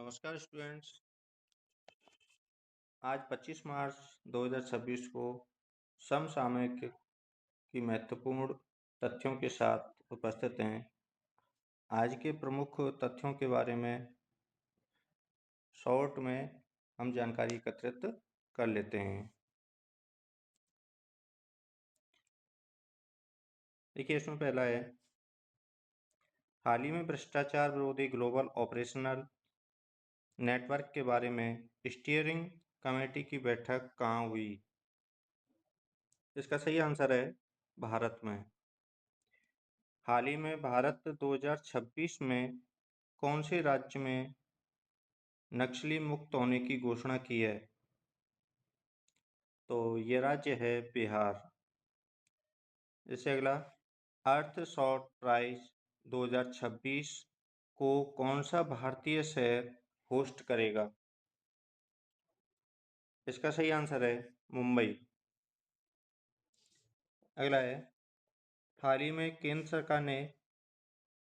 नमस्कार स्टूडेंट्स। आज 25 मार्च 2026 को समसामयिक की महत्वपूर्ण तथ्यों के साथ उपस्थित हैं। आज के प्रमुख तथ्यों के बारे में शॉर्ट में हम जानकारी एकत्रित कर लेते हैं। देखिए, इसमें पहला है, हाल ही में भ्रष्टाचार विरोधी ग्लोबल ऑपरेशनल नेटवर्क के बारे में स्टीयरिंग कमेटी की बैठक कहाँ हुई? इसका सही आंसर है भारत में। हाल ही में भारत 2026 में कौन से राज्य में नक्सली मुक्त होने की घोषणा की है? तो ये राज्य है बिहार। इससे अगला, अर्थ शॉर्ट प्राइज 2026 को कौन सा भारतीय शहर होस्ट करेगा? इसका सही आंसर है मुंबई। अगला है, हाल ही में केंद्र सरकार ने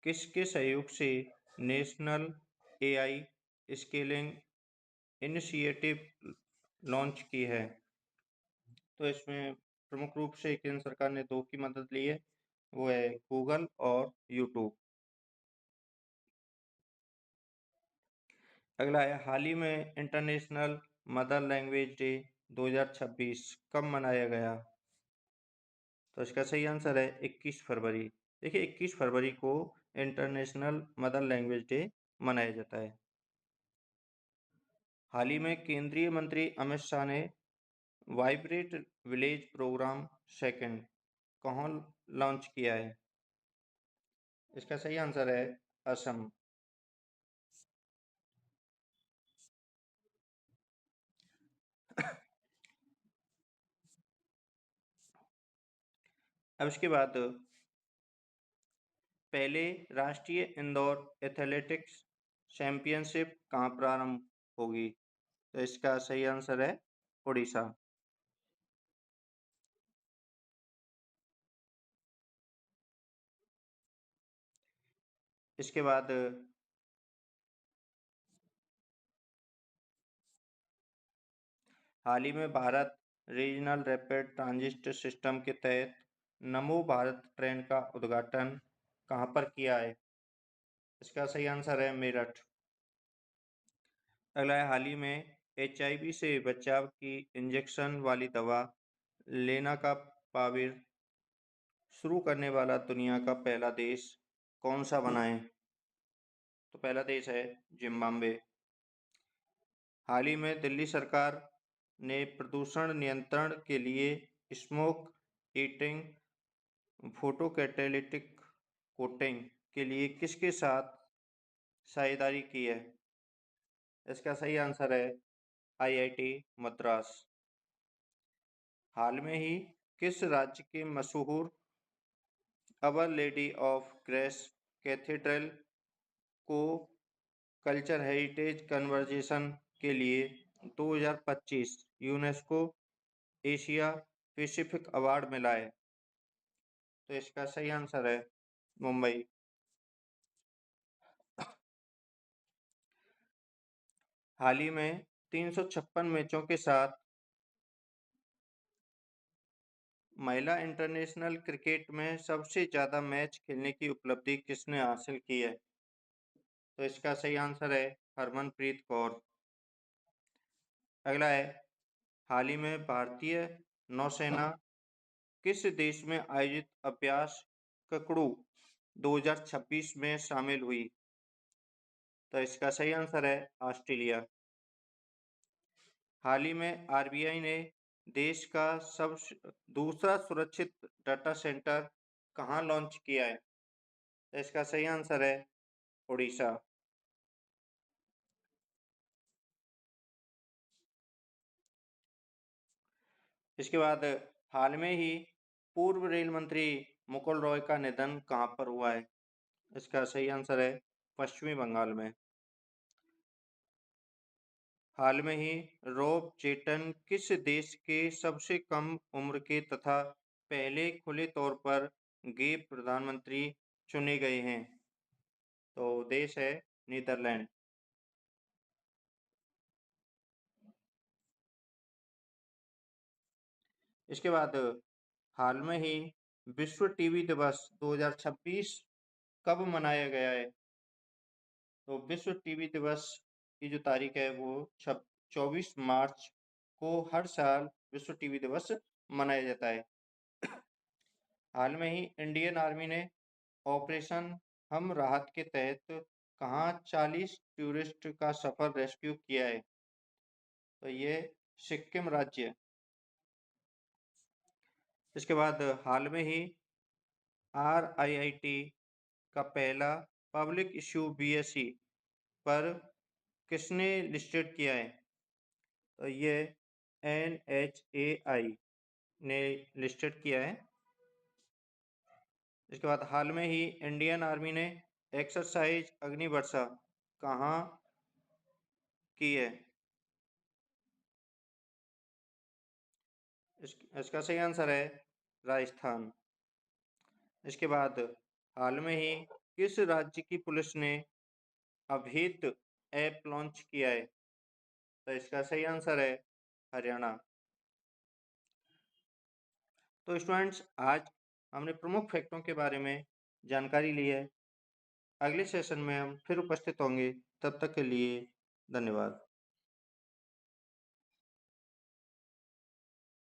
किसके सहयोग से national AI scaling initiative launch की है? तो इसमें प्रमुख रूप से केंद्र सरकार ने दो की मदद ली है, वो है गूगल और यूट्यूब। अगला है, हाल ही में इंटरनेशनल मदर लैंग्वेज डे 2026 कब मनाया गया? तो इसका सही आंसर है 21 फरवरी। देखिए, 21 फरवरी को इंटरनेशनल मदर लैंग्वेज डे मनाया जाता है। हाल ही में केंद्रीय मंत्री अमित शाह ने वाइब्रेट विलेज प्रोग्राम सेकंड कहाँ लॉन्च किया है? इसका सही आंसर है असम। अब इसके बाद पहले राष्ट्रीय इंदौर एथलेटिक्स चैंपियनशिप कहाँ प्रारंभ होगी? तो इसका सही आंसर है उड़ीसा। इसके बाद हाल ही में Bharat regional rapid transit system के तहत नमो भारत ट्रेन का उद्घाटन कहाँ पर किया है? इसका सही आंसर है मेरठ। अगला है, हाल ही में HIV से बचाव की इंजेक्शन वाली दवा लेना का पाविर शुरू करने वाला दुनिया का पहला देश कौन सा बना है? तो पहला देश है जिम्बाब्वे। हाल ही में दिल्ली सरकार ने प्रदूषण नियंत्रण के लिए smoke eating photo catalytic coating के लिए किसके साथ साझेदारी की है? इसका सही आंसर है IIT मद्रास। हाल में ही किस राज्य के मशहूर अवर लेडी ऑफ ग्रेस कैथेड्रल को कल्चर हेरिटेज कन्वर्जेशन के लिए 2025 यूनेस्को एशिया पैसिफिक अवार्ड मिला है? तो इसका सही आंसर है मुंबई। हाल ही में 356 मैचों के साथ महिला इंटरनेशनल क्रिकेट में सबसे ज़्यादा मैच खेलने की उपलब्धि किसने हासिल की है? तो इसका सही आंसर है हरमनप्रीत कौर। अगला है, हाल ही में भारतीय नौसेना किस देश में आयोजित अभ्यास ककड़ू 2026 में शामिल हुई? तो इसका सही आंसर है ऑस्ट्रेलिया। हाल ही में RBI ने देश का सब दूसरा सुरक्षित डाटा सेंटर कहाँ लॉन्च किया है? तो इसका सही आंसर है उड़ीसा। इसके बाद हाल में ही पूर्व रेल मंत्री मुकुल रॉय का निधन कहाँ पर हुआ है? इसका सही आंसर है पश्चिमी बंगाल में। हाल में ही रॉब जेटन किस देश के सबसे कम उम्र के तथा पहले खुले तौर पर गे प्रधानमंत्री चुने गए हैं? तो देश है नीदरलैंड। इसके बाद हाल में ही विश्व टीबी दिवस 2026 कब मनाया गया है? तो विश्व टीबी दिवस की जो तारीख है वो 24 मार्च को हर साल विश्व टीबी दिवस मनाया जाता है। हाल में ही इंडियन आर्मी ने ऑपरेशन हम राहत के तहत कहाँ 40 टूरिस्ट का सफल रेस्क्यू किया है? तो ये सिक्किम राज्य। इसके बाद हाल में ही RIIT का पहला पब्लिक इश्यू BSc पर किसने लिस्टेड किया है? तो ये NHAI ने लिस्टेड किया है। इसके बाद हाल में ही इंडियन आर्मी ने एक्सरसाइज अग्निवर्षा कहाँ की है? इसका सही आंसर है राजस्थान। इसके बाद हाल में ही किस राज्य की पुलिस ने अभित ऐप लॉन्च किया है? तो इसका सही आंसर है हरियाणा। तो स्टूडेंट्स, आज हमने प्रमुख फैक्टों के बारे में जानकारी ली है। अगले सेशन में हम फिर उपस्थित होंगे, तब तक के लिए धन्यवाद।